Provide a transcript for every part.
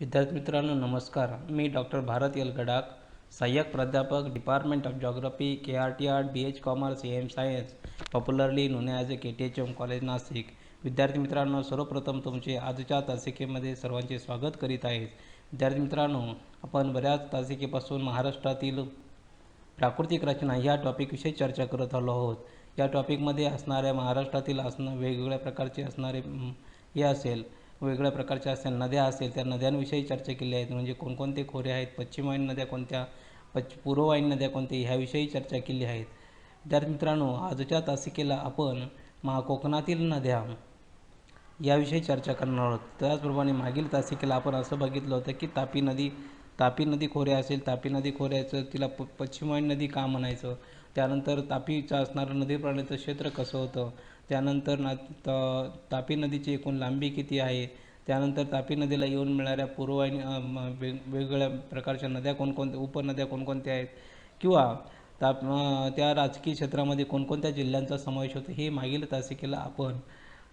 विद्यार्थी मित्रांनो नमस्कार. मी डॉक्टर भारत यल गडाख, सहाय्यक प्राध्यापक, department of geography, KRT art, BH commerce, AM science, popularly known as a KTHM college Nashik. विद्यार्थी मित्रांनो, सर्वप्रथम तुमचे आजच्या तासिकेमध्ये सर्वांचे स्वागत करीत आहे. विद्यार्थी मित्रांनो, आपण बऱ्याच तासिकेपासून महाराष्ट्रातील प्राकृतिक रचना या टॉपिकविषयी चर्चा करत आलो आहोत. या टॉपिकमध्ये असणाऱ्या महाराष्ट्रातील वेगवेगळ्या प्रकारचे असणारे हे असेल, वेगवेगळ्या प्रकारच्या असेल नद्या असेल, त्या नद्यांविषयी चर्चा केली आहेत. म्हणजे कोणकोणते खोरे आहेत, पश्चिमवाहिनी नद्या कोणत्या, पूर्ववाहिनी नद्या कोणत्या, ह्याविषयी चर्चा केली आहेत. विद्यार्थी मित्रांनो, आजच्या तासिकेला आपण कोकणातील नद्या याविषयी चर्चा करणार आहोत. त्याचप्रमाणे मागील तासिकेला आपण असं बघितलं होतं की तापी नदी खोरे असेल, तापी नदी खोऱ्याचं तिला पश्चिमवाहिनी नदी का म्हणायचं, त्यानंतर तापीचं असणारं नदी प्रणालीचं क्षेत्र कसं होतं, त्यानंतर तापी नदीची एकूण लांबी किती आहे, त्यानंतर तापी नदीला येऊन मिळणाऱ्या पूर्ववाहिनी वेगवेगळ्या प्रकारच्या नद्या कोणकोणत्या, उपनद्या कोणकोणत्या आहेत, किंवा त्या राजकीय क्षेत्रामध्ये कोणकोणत्या जिल्ह्यांचा समावेश होतो, हे मागील तासिकेला आपण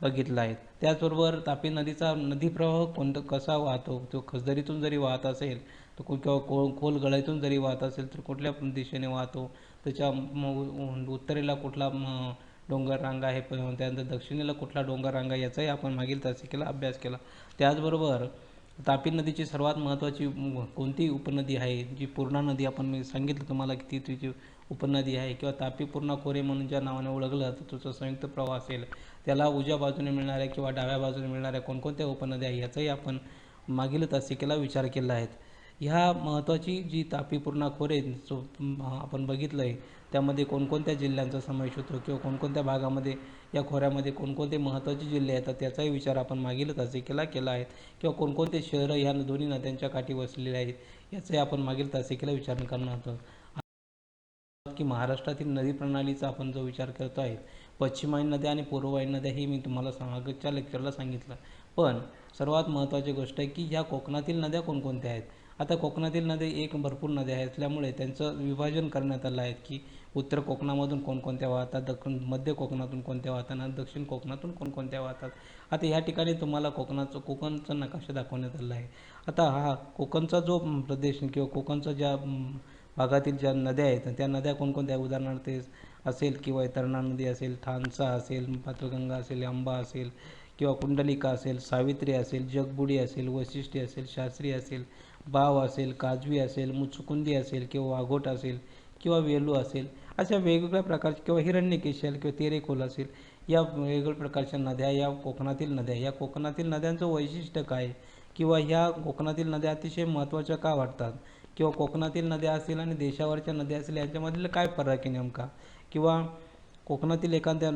बघितलं आहे. त्याचबरोबर तापी नदीचा नदीप्रवाह कसा वाहतो, तो खसदरीतून जरी वाहत असेल तर किंवा खोल गळ्यातून जरी वाहत असेल तर कुठल्या दिशेने वाहतो, त्याच्या उत्तरेला कुठला डोंगर रांगा आहे, त्यानंतर दक्षिणेला कुठला डोंगर रांगा, याचाही आपण मागील तासिकेला अभ्यास केला. त्याचबरोबर तापी नदीची सर्वात महत्त्वाची कोणती उपनदी आहे, जी पूर्णा नदी आपण सांगितलं तुम्हाला की ती तिची उपनदी आहे, किंवा तापी पूर्णा खोरे म्हणून ज्या नावाने ओळखलं तर तुझं संयुक्त प्रवाह असेल, त्याला उजव्या बाजूने मिळणाऱ्या किंवा डाव्या बाजूने मिळणाऱ्या कोणकोणत्या उपनद्या आहे याचाही आपण मागील तासिकेला विचार केला आहे. ह्या महत्त्वाची जी तापी पूर्णा खोरे जो आपण बघितलं आहे, त्यामध्ये कोणकोणत्या जिल्ह्यांचा समावेश होतो किंवा कोणकोणत्या भागामध्ये या खोऱ्यामध्ये कोणकोणते महत्त्वाचे जिल्हे येतात त्याचाही विचार आपण मागील तासिकेला केला आहे, किंवा कोणकोणते शहरं ह्या दोन्ही नद्यांच्या काठी वसलेले आहेत याचाही आपण मागील तासिकेला विचार करणार आहोत. की महाराष्ट्रातील नदी प्रणालीचा आपण जो विचार करतो आहे, पश्चिमवाहिनी नद्या आणि पूर्ववाहिनी नद्या हे मी तुम्हाला मागच्या लेक्चरला सांगितलं. पण सर्वात महत्त्वाची गोष्ट आहे की ह्या कोकणातील नद्या कोणकोणत्या आहेत. आता कोकणातील नद्या भरपूर नद्या आहेत, असल्यामुळे त्यांचं विभाजन करण्यात आलं आहे की उत्तर कोकणामधून कोणकोणत्या वाहतात, मध्य कोकणातून कोणत्या वाहतात आणि दक्षिण कोकणातून कोणकोणत्या वाहतात. आता ह्या ठिकाणी तुम्हाला कोकणचा नकाशा दाखवण्यात आला आहे. आता हा कोकणचा जो प्रदेश किंवा कोकणचा ज्या भागातील ज्या नद्या आहेत त्या नद्या कोणकोणत्या, उदाहरणार्थ असेल की वैतरणा नदी असेल, थानसा असेल, पात्रगंगा असेल, अंबा असेल, किंवा कुंडलिका असेल, सावित्री असेल, जगबुडी असेल, वैशिष्ट्य असेल, शास्त्री असेल, बाव असेल, काजवी असेल, मुचकुंदी असेल, किंवा वाघोट असेल, किंवा वेलू असेल, अशा वेगवेगळ्या प्रकारच्या, किंवा हिरण्यकेशी असेल, किंवा तेरेखोल असेल, या वेगवेगळ्या प्रकारच्या नद्या या कोकणातील नद्या. या कोकणातील नद्यांचं वैशिष्ट्य काय, किंवा ह्या कोकणातील नद्या अतिशय महत्त्वाच्या का वाटतात, किंवा कोकणातील नद्या असतील आणि देशावरच्या नद्या असतील यांच्यामधलं काय फरक आहे नेमका, किंवा कोकणातील एखाद्या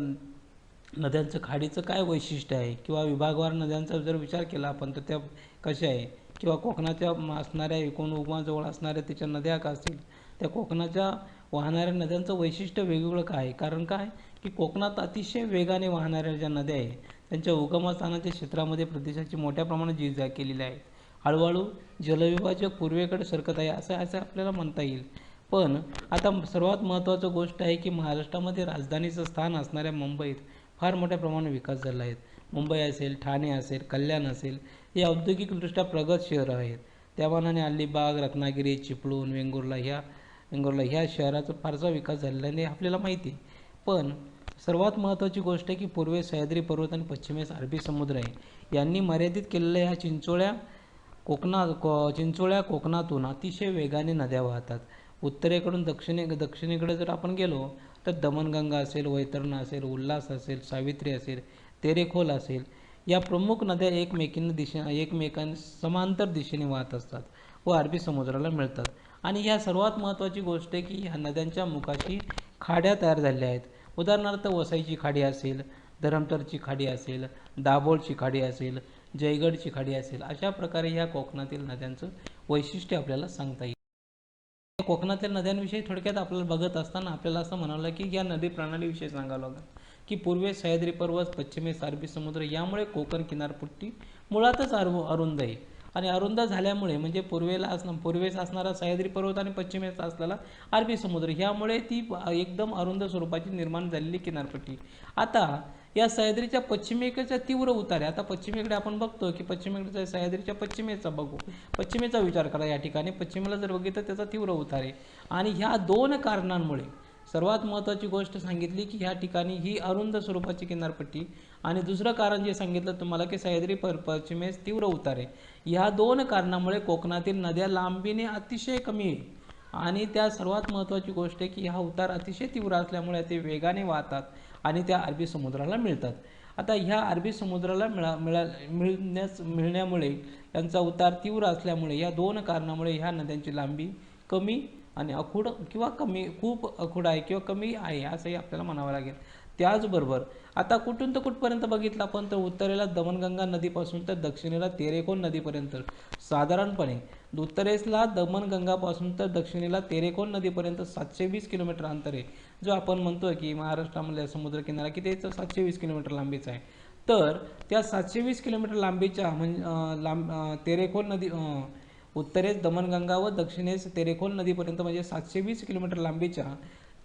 नद्यांचं खाडीचं काय वैशिष्ट्य आहे, किंवा विभागवार नद्यांचा जर विचार केला आपण तर त्या कशा आहे, किंवा कोकणाच्या असणाऱ्या एकूण उगमाजवळ असणाऱ्या त्याच्या नद्या का असतील, त्या कोकणाच्या वाहणाऱ्या नद्यांचं वैशिष्ट्य वेगवेगळं काय आहे. कारण काय की कोकणात अतिशय वेगाने वाहणाऱ्या ज्या नद्या आहे त्यांच्या उगमस्थानाच्या क्षेत्रामध्ये प्रदेशाची मोठ्या प्रमाणात झीज केलेली आहे. हळूहळू जलविभाजक पूर्वेकडे सरकत आहे असं आपल्याला म्हणता येईल. पण आता सर्वात महत्त्वाचं गोष्ट आहे की महाराष्ट्रामध्ये राजधानीचं स्थान असणाऱ्या मुंबईत फार मोठ्या प्रमाणात विकास झाला आहे. मुंबई असेल, ठाणे असेल, कल्याण असेल, हे औद्योगिकदृष्ट्या प्रगत शहरं आहेत. त्या मानाने अलिबाग, रत्नागिरी, चिपळूण, वेंगुर्ला ह्या शहराचा फारसा विकास झालेला नाही आपल्याला माहिती आहे. पण सर्वात महत्त्वाची गोष्ट आहे की पूर्वेस सह्याद्री पर्वत आणि पश्चिमेस अरबी समुद्र आहे. यांनी मर्यादित केलेल्या ह्या चिंचोळ्या कोकणातून अतिशय वेगाने नद्या वाहतात. उत्तरेकडून दक्षिणेकडे जर आपण गेलो तर दमणगंगा असेल, वैतरणा असेल, उल्हास असेल, सावित्री असेल, तेरेखोल असेल, या प्रमुख नद्या एकमेकांना समांतर दिशेने वाहत असतात व अरबी समुद्राला मिळतात. आणि ह्या सर्वात महत्त्वाची गोष्ट आहे की ह्या नद्यांच्या मुखाशी खाड्या तयार झालेल्या आहेत. उदाहरणार्थ वसईची खाडी असेल, धरमतरची खाडी असेल, दाभोळची खाडी असेल, जयगडची खाडी असेल, अशा प्रकारे ह्या कोकणातील नद्यांचं वैशिष्ट्य आपल्याला सांगता येईल. कोकणातील नद्यांविषयी थोडक्यात आपल्याला बघत असताना आपल्याला असं म्हणावं की या नदी प्रणालीविषयी सांगावं लागेल की पूर्वेस सह्याद्री पर्वत, पश्चिमेस अरबी समुद्र, यामुळे कोकण किनारपट्टी मुळातच अरुंद आहे. आणि अरुंद झाल्यामुळे म्हणजे पूर्वेस असणारा सह्याद्री पर्वत आणि पश्चिमेस असलेला अरबी समुद्र, ह्यामुळे ती एकदम अरुंद स्वरूपाची निर्माण झालेली किनारपट्टी. आता या सह्याद्रीच्या पश्चिमेकडच्या तीव्र उतार आहे. आता पश्चिमेकडे आपण बघतो की पश्चिमेकडच्या सह्याद्रीच्या पश्चिमेचा बघू, पश्चिमेचा विचार करा. या ठिकाणी पश्चिमेला जर बघितलं त्याचा तीव्र उतार आहे. आणि ह्या दोन कारणांमुळे सर्वात महत्त्वाची गोष्ट सांगितली की ह्या ठिकाणी ही अरुंद स्वरूपाची किनारपट्टी, आणि दुसरं कारण जे सांगितलं तुम्हाला की सह्याद्री पश्चिमेस तीव्र उतार आहे. ह्या दोन कारणामुळे कोकणातील नद्या लांबीने अतिशय कमी आहे. आणि त्या सर्वात महत्त्वाची गोष्ट आहे की हा उतार अतिशय तीव्र असल्यामुळे ते वेगाने वाहतात आणि त्या अरबी समुद्राला मिळतात. आता ह्या अरबी समुद्राला मिळण्यामुळे यांचा उतार तीव्र असल्यामुळे या दोन कारणामुळे ह्या नद्यांची लांबी कमी आणि अखूड किंवा कमी, खूप अखूड आहे किंवा कमी आहे असंही आपल्याला म्हणावं लागेल. त्याचबरोबर आता कुठून तर कुठपर्यंत बघितलं आपण तर उत्तरेला दमणगंगा नदीपासून तर दक्षिणेला तेरेखोल नदीपर्यंत साधारणपणे उत्तरेसला दमणगंगापासून तर दक्षिणेला तेरेखोल नदीपर्यंत 720 किलोमीटर अंतर आहे. जो आपण म्हणतो की महाराष्ट्रामधल्या समुद्रकिनारा किती 720 किलोमीटर लांबीचा आहे. तर त्या 720 किलोमीटर लांबीच्या तेरेखोल नदी उत्तरेस दमणगंगा व दक्षिणेस तेरेखोल नदीपर्यंत म्हणजे 720 किलोमीटर लांबीच्या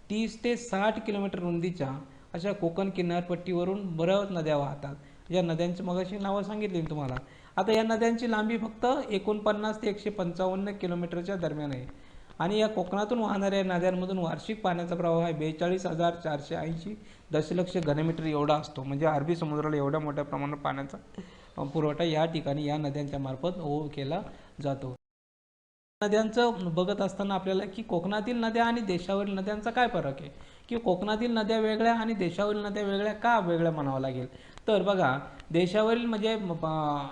30 ते 60 किलोमीटर रुंदीच्या अशा कोकण किनारपट्टीवरून बऱ्याच नद्या वाहतात. या नद्यांची मगाशी नावं सांगितली मी तुम्हाला. आता या नद्यांची लांबी फक्त 49 ते 155 किलोमीटरच्या दरम्यान आहे. आणि या कोकणातून वाहणाऱ्या नद्यांमधून वार्षिक पाण्याचा प्रवाह आहे 42,480 दशलक्ष घनमीटर एवढा असतो. म्हणजे अरबी समुद्राला एवढ्या मोठ्या प्रमाणात पाण्याचा पुरवठा या ठिकाणी या नद्यांच्या मार्फत केला जातो. नद्यांचं बघत असताना आपल्याला की कोकणातील नद्या आणि देशावरील नद्यांचा काय फरक आहे, की कोकणातील नद्या वेगळ्या आणि देशावरील नद्या वेगळ्या का वेगळ्या म्हणावं लागेल. तर बघा, देशावरील म्हणजे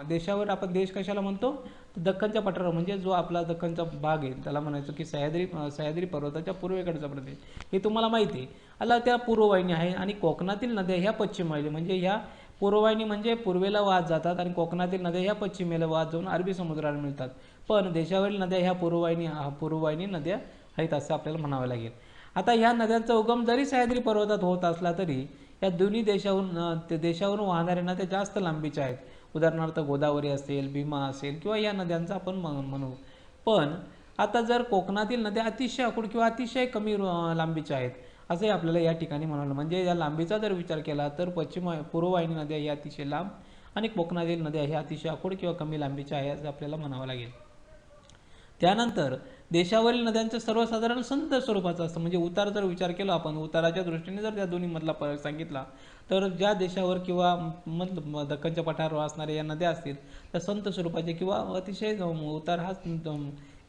देशावर आपण देश कशाला म्हणतो, दख्खनच्या पठारावर म्हणजे जो आपला दख्खनचा भाग आहे त्याला म्हणायचं की सह्याद्री पर्वताच्या पूर्वेकडचा प्रदेश, हे तुम्हाला माहिती आहे. आला त्या पूर्ववाहिनी आहे आणि कोकणातील नद्या ह्या पश्चिमवाहिनी म्हणजे ह्या पूर्ववाहिनी म्हणजे पूर्वेला वाहत जातात आणि कोकणातील नद्या ह्या पश्चिमेला वाहत जाऊन अरबी समुद्राला मिळतात. पण देशावरील नद्या ह्या पूर्ववाहिनी नद्या आहेत असं आपल्याला म्हणावं लागेल. आता ह्या नद्यांचा उगम जरी सह्याद्री पर्वतात होत असला तरी या दोन्ही देशावरून वाहणाऱ्या नद्या जास्त लांबीच्या आहेत. उदाहरणार्थ गोदावरी असेल, भीमा असेल किंवा या नद्यांचा आपण म्हणू. पण आता जर कोकणातील नद्या अतिशय अखूड किंवा अतिशय कमी लांबीच्या आहेत असंही आपल्याला या ठिकाणी म्हणावं. म्हणजे या लांबीचा जर विचार केला तर पूर्ववाहिनी नद्या ह्या अतिशय लांब आणि कोकणातील नद्या ह्या अतिशय अखूड किंवा कमी लांबीच्या आहे असं आपल्याला म्हणावं लागेल. त्यानंतर देशावरील नद्यांचं सर्वसाधारण संत स्वरूपाचं असतं. म्हणजे उतार जर विचार केला आपण, उताराच्या दृष्टीने जर त्या दोन्ही मधला फरक सांगितला तर ज्या देशावर किंवा दख्खनच्या पठारावर असणाऱ्या या नद्या असतील त्या संत स्वरूपाचे किंवा अतिशय उतार हा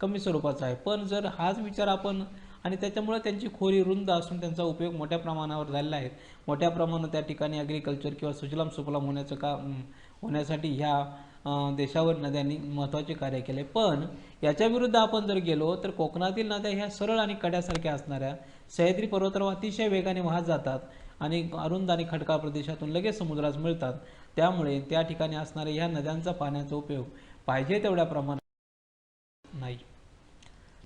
कमी स्वरूपाचा आहे. पण जर हाच विचार आपण आणि त्याच्यामुळे त्यांची खोरी रुंद असून त्यांचा उपयोग मोठ्या प्रमाणावर झालेला आहे. मोठ्या प्रमाणात त्या ठिकाणी ॲग्रिकल्चर किंवा सुजलाम सुफलाम होण्यासाठी ह्या देशावर नद्यांनी महत्त्वाचे कार्य केले. पण याच्या विरुद्ध आपण जर गेलो तर कोकणातील नद्या ह्या सरळ आणि कड्यासारख्या असणाऱ्या सह्याद्री पर्वतावर अतिशय वेगाने वाहत जातात आणि अरुंद आणि खडकाळ प्रदेशातून लगेच समुद्रास मिळतात. त्यामुळे त्या ठिकाणी असणाऱ्या ह्या नद्यांचा पाण्याचा उपयोग पाहिजे तेवढ्या प्रमाणात नाही.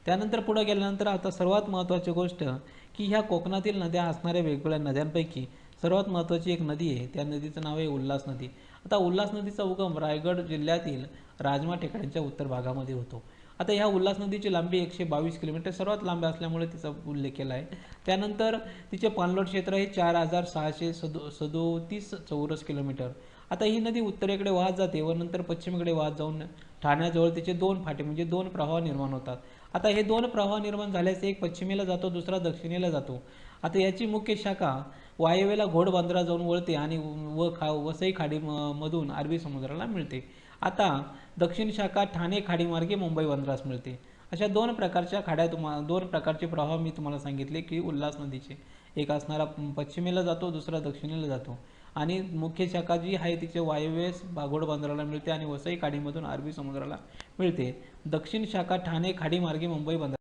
त्यानंतर पुढे गेल्यानंतर आता सर्वात महत्त्वाची गोष्ट की ह्या कोकणातील नद्या असणाऱ्या वेगवेगळ्या नद्यांपैकी सर्वात महत्त्वाची एक नदी आहे. त्या नदीचं नाव आहे उल्हास नदी. आता उल्हास नदीचा उगम रायगड जिल्ह्यातील राजमा टेकड्यांच्या उत्तर भागामध्ये होतो. आता ह्या उल्हास नदीची लांबी 122 किलोमीटर सर्वात लांबी असल्यामुळे तिचा उल्लेख केला आहे. त्यानंतर तिचे पाणलोट क्षेत्र हे 4,637 चौरस किलोमीटर. आता ही नदी उत्तरेकडे वाहत जाते व नंतर पश्चिमेकडे वाहत जाऊन ठाण्याजवळ तिचे दोन फाटे म्हणजे दोन प्रवाह निर्माण होतात. आता हे दोन प्रवाह निर्माण झाल्यास एक पश्चिमेला जातो, दुसरा दक्षिणेला जातो. आता याची मुख्य शाखा वायव्येला घोडबंदरा जाऊन वळते आणि वसई खाडी मधून अरबी समुद्राला मिळते. आता दक्षिण शाखा ठाणे खाडीमार्गे मुंबई बंदरास मिळते. अशा दोन प्रकारचे प्रवाह मी तुम्हाला सांगितले की उल्हास नदीचे. एक असणारा पश्चिमेला जातो, दुसरा दक्षिणेला जातो. आणि मुख्य शाखा जी आहे तिचे वायव्येस घोडबंदराला मिळते आणि वसई खाडीमधून अरबी समुद्राला मिळते. दक्षिण शाखा ठाणे खाडीमार्गे मुंबई बंदर.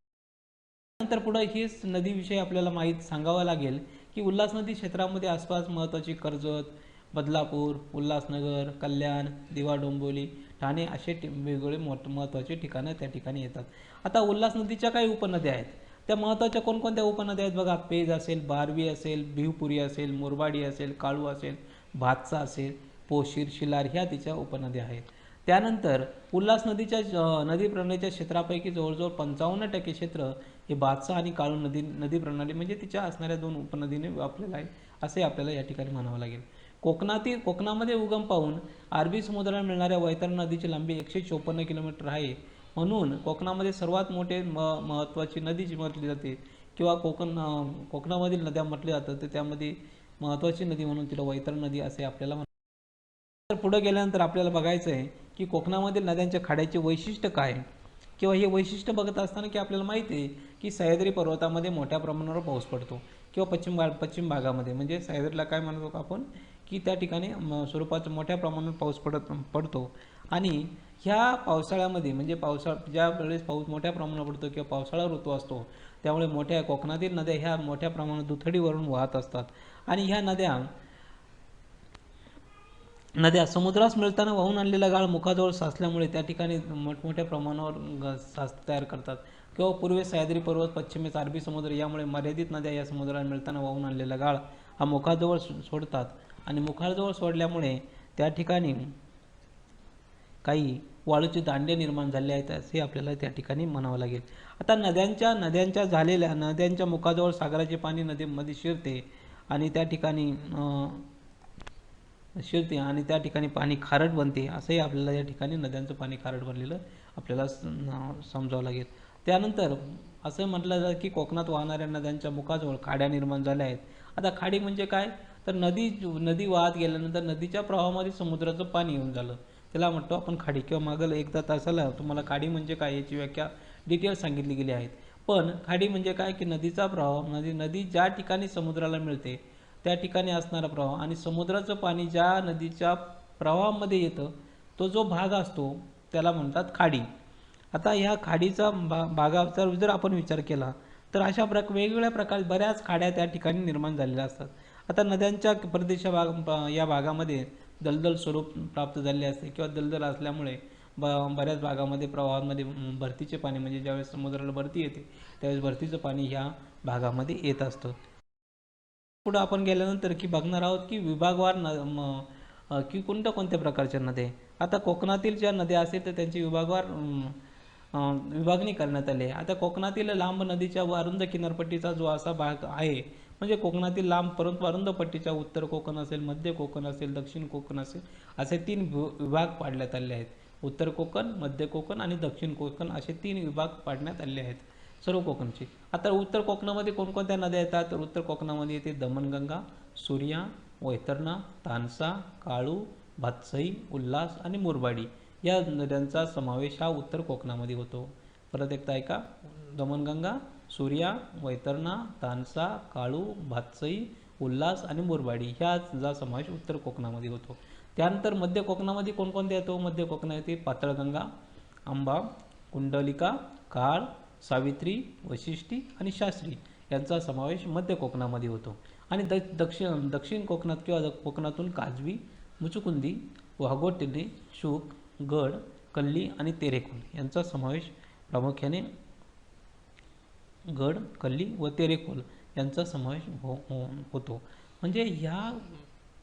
नंतर पुढे हीच नदीविषयी आपल्याला सांगावं लागेल की उल्हास नदी क्षेत्रामध्ये आसपास महत्त्वाची कर्जत, बदलापूर, उल्हासनगर, कल्याण, दिवा डोंबिवली, ठाणे असे वेगवेगळे महत्त्वाचे ठिकाणं त्या ठिकाणी येतात. आता उल्हास नदीच्या काही उपनद्या आहेत. त्या महत्त्वाच्या कोणकोणत्या उपनद्या आहेत बघा. पेज असेल, बारवी असेल, भिवपुरी असेल, मुरबाडी असेल, काळू असेल, भातसा असेल, पोशीर, शिलार ह्या तिच्या उपनद्या आहेत. त्यानंतर उल्हास नदीच्या नदी प्रणालीच्या क्षेत्रापैकी जवळजवळ 55% क्षेत्र हे भातसा आणि काळू नदी प्रणाली म्हणजे तिच्या असणाऱ्या दोन उपनदीने व्यापलेलं आहे असे आपल्याला या ठिकाणी म्हणावं लागेल. कोकणामध्ये उगम पाहून अरबी समुद्राला मिळणाऱ्या वैतरणा नदीची लांबी 154 किलोमीटर आहे. म्हणून कोकणामध्ये सर्वात मोठे महत्त्वाची नदी जी म्हटली जाते किंवा कोकणामधील नद्या म्हटली जातात, तर त्यामध्ये महत्त्वाची नदी म्हणून तिला वैतरणा नदी असे आपल्याला तर पुढे गेल्यानंतर आपल्याला बघायचं आहे की कोकणामधील नद्यांच्या खाड्याचे वैशिष्ट्य काय, किंवा हे वैशिष्ट्य बघत असताना की आपल्याला माहिती आहे की सह्याद्री पर्वतामध्ये मोठ्या प्रमाणावर पाऊस पडतो, किंवा पश्चिम भागामध्ये म्हणजे सह्याद्रीला काय म्हणतो आपण की त्या ठिकाणी स्वरूपाचा मोठ्या प्रमाणात पाऊस पडतो. आणि ह्या पावसाळ्यामध्ये म्हणजे ज्या वेळेस पाऊस मोठ्या प्रमाणात पडतो किंवा पावसाळा ऋतू असतो, त्यामुळे मोठ्या कोकणातील नद्या ह्या मोठ्या प्रमाणात दुथडीवरून वाहत असतात. आणि ह्या नद्या समुद्रास मिळताना वाहून आणलेला गाळ मुखाजवळ साचल्यामुळे त्या ठिकाणी मोठमोठ्या प्रमाणावर साच तयार करतात, किंवा पूर्वेस सह्याद्री पर्वत, पश्चिमेस अरबी समुद्र, यामुळे मर्यादित नद्या या समुद्राला मिळताना वाहून आणलेला गाळ हा मुखाजवळ सोडतात. आणि मुखाजवळ सोडल्यामुळे त्या ठिकाणी काही वाळूचे दांडे निर्माण झाले आहेत असे आपल्याला त्या ठिकाणी म्हणावं लागेल. आता नद्यांच्या मुखाजवळ सागराचे पाणी नदीमध्ये शिरते आणि त्या ठिकाणी पाणी खारट बनते, असंही आपल्याला या ठिकाणी नद्यांचं पाणी खारट बनलेलं आपल्याला समजावं लागेल. त्यानंतर असं म्हटलं जातं की कोकणात वाहणाऱ्या नद्यांच्या मुखाजवळ खाड्या निर्माण झाल्या आहेत. आता खाडी म्हणजे काय, तर नदी वाहत गेल्यानंतर नदीच्या प्रवाहामध्ये समुद्राचं पाणी येऊन झालं, त्याला म्हणतो आपण खाडी, किंवा मागं एकदा तासाला तुम्हाला खाडी म्हणजे काय याची व्याख्या डिटेल सांगितली गेली आहेत. पण खाडी म्हणजे काय की नदीचा प्रवाह, नदी ज्या ठिकाणी समुद्राला मिळते त्या ठिकाणी असणारा प्रवाह आणि समुद्राचं पाणी ज्या नदीच्या प्रवाहामध्ये येतं तो जो भाग असतो त्याला म्हणतात खाडी. आता ह्या खाडीचा भागाचा जर आपण विचार केला तर वेगवेगळ्या प्रकार बऱ्याच खाड्या त्या ठिकाणी निर्माण झालेल्या असतात. आता नद्यांच्या या भागामध्ये दलदल स्वरूप प्राप्त झाले असते, किंवा दलदल असल्यामुळे बऱ्याच भागामध्ये प्रवाहामध्ये भरतीचे पाणी म्हणजे ज्यावेळेस समुद्राला भरती येते त्यावेळेस भरतीचं पाणी ह्या भागामध्ये येत असतं. पुढे आपण गेल्यानंतर की बघणार आहोत की विभागवार की कोणत्या प्रकारच्या नद्या. आता कोकणातील ज्या नद्या असतील तर त्यांची विभागवार विभागणी करण्यात आली आहे. आता कोकणातील लांब नदीच्या अरुंद किनारपट्टीचा जो असा भाग आहे, म्हणजे कोकणातील लांब परंतु अरुंद पट्टीच्या उत्तर कोकण असेल, मध्य कोकण असेल, दक्षिण कोकण असेल, असे 3 विभाग पाडण्यात आले आहेत. उत्तर कोकण, मध्य कोकण आणि दक्षिण कोकण असे 3 विभाग पाडण्यात आले आहेत सर्व कोकणचे. आता उत्तर कोकणामध्ये कोणकोणत्या नद्या येतात, तर उत्तर कोकणामध्ये येते दमणगंगा, सूर्या, वैतरणा, तानसा, काळू, भातसई, उल्हास आणि मुरबाडी या नद्यांचा समावेश हा उत्तर कोकणामध्ये होतो. परत एकदा ऐका, दमणगंगा, सूर्या, वैतरणा, तानसा, काळू, भातसई, उल्हास आणि मुरबाडी ह्याचा समावेश उत्तर कोकणामध्ये होतो. त्यानंतर मध्य कोकणामध्ये कोणकोणत्या येतो, मध्य कोकणात येते पातळगंगा, अंबा, कुंडलिका, काळ, सावित्री, वशिष्ठी आणि शास्त्री यांचा समावेश मध्य कोकणामध्ये होतो. आणि दक्षिण कोकणात किंवा कोकणातून काजवी, मुचुकुंदी, वाघोटेने, शुक, गड, कल्ली आणि तेरेखोल यांचा समावेश प्रामुख्याने गड, कल्ली व तेरेखोल यांचा समावेश होतो. म्हणजे ह्या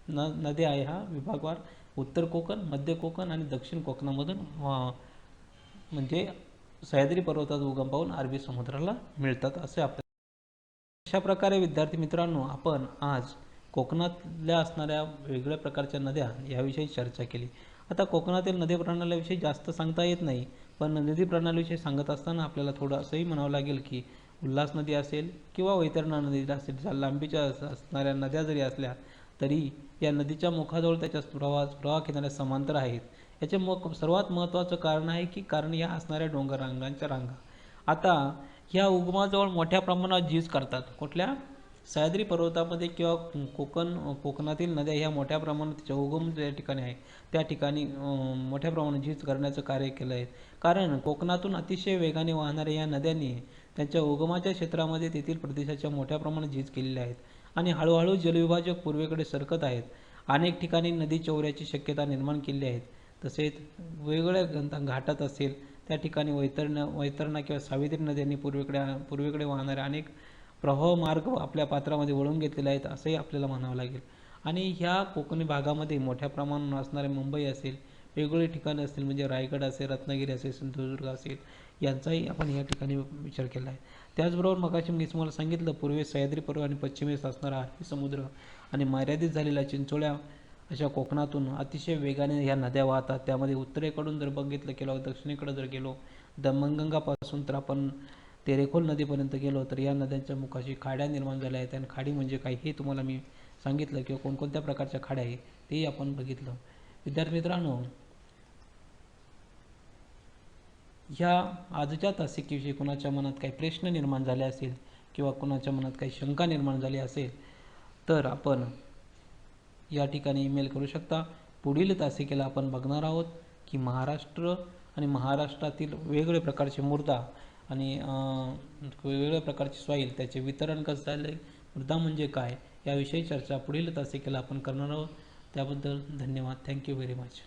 नद्या ह्या विभागवार उत्तर कोकण, मध्य कोकण आणि दक्षिण कोकणामधून म्हणजे सह्याद्री पर्वतात उगम पावून अरबी समुद्राला मिळतात असे आपल्याला. अशा प्रकारे विद्यार्थी मित्रांनो, आपण आज कोकणातल्या असणाऱ्या वेगवेगळ्या प्रकारच्या नद्या याविषयी चर्चा केली. आता कोकणातील नदी प्रणालीविषयी जास्त सांगता येत नाही, पण नदी प्रणालीविषयी सांगत असताना आपल्याला थोडं असंही म्हणावं लागेल की उल्हास नदी असेल किंवा वैतरणा नदी असेल, ज्या लांबीच्या असणाऱ्या नद्या जरी असल्या तरी या नदीच्या मुखाजवळ त्याच्या प्रवाह किनाऱ्या समांतर आहेत. याचे सर्वात महत्त्वाचं कारण आहे की या असणाऱ्या डोंगर रांगांच्या रांगा आता ह्या उगमाजवळ मोठ्या प्रमाणात झीज करतात. कुठल्या सह्याद्री पर्वतामध्ये किंवा कोकणातील नद्या ह्या मोठ्या प्रमाणात उगम ज्या ठिकाणी आहे त्या ठिकाणी मोठ्या प्रमाणात झीज करण्याचं कार्य केलं आहे. कारण कोकणातून अतिशय वेगाने वाहणाऱ्या या नद्यांनी त्यांच्या उगमाच्या क्षेत्रामध्ये तेथील प्रदेशाच्या मोठ्या प्रमाणात झीज केलेल्या आहेत आणि हळूहळू जलविभाजक पूर्वेकडे सरकत आहेत. अनेक ठिकाणी नदी चौऱ्याची शक्यता निर्माण केली आहे. तसेच वेगवेगळ्या घाटात असेल त्या ठिकाणी वैतरणा किंवा सावित्री नद्यांनी पूर्वेकडे वाहणाऱ्या अनेक प्रवाह मार्ग आपल्या पात्रामध्ये वळून घेतलेले आहेत असंही आपल्याला म्हणावं लागेल. आणि ह्या कोकणी भागामध्ये मोठ्या प्रमाणात असणारे मुंबई असेल, वेगवेगळे ठिकाणं असतील म्हणजे रायगड असेल, रत्नागिरी असेल, सिंधुदुर्ग असेल यांचाही आपण या ठिकाणी विचार केला आहे. त्याचबरोबर मगाशी मी तुम्हाला सांगितलं पूर्वेस सह्याद्री पर्वत आणि पश्चिमेस असणारा अरबी समुद्र आणि मर्यादित झालेला चिंचोळ्या अशा कोकणातून अतिशय वेगाने ह्या नद्या वाहतात. त्यामध्ये उत्तरेकडून जर बघितलं गेलो, दक्षिणेकडे जर गेलो, दमणगंगापासून तर आपण तेरेखोल नदीपर्यंत गेलो तर या नद्यांच्या मुखाशी खाड्या निर्माण झाल्या आहेत. आणि खाडी म्हणजे काय हे तुम्हाला मी सांगितलं, किंवा कोणकोणत्या प्रकारच्या खाड्या आहेत तेही आपण बघितलं. विद्यार्थी मित्रांनो, ह्या आजच्या तासिकेविषयी कोणाच्या मनात काही प्रश्न निर्माण झाले असेल किंवा कोणाच्या मनात काही शंका निर्माण झाली असेल तर आपण या ठिकाणी ईमेल करू शकता. पुढील तासिकेला आपण बघणार आहोत की महाराष्ट्र आणि महाराष्ट्रातील वेगवेगळ्या प्रकारचे मृदा आणि वेगवेगळ्या प्रकारचे सॉईल, त्याचे वितरण कसं झाले, मृदा म्हणजे काय, याविषयी चर्चा पुढील तासिकेला आपण करणार आहोत. त्याबद्दल धन्यवाद. Thank you very much.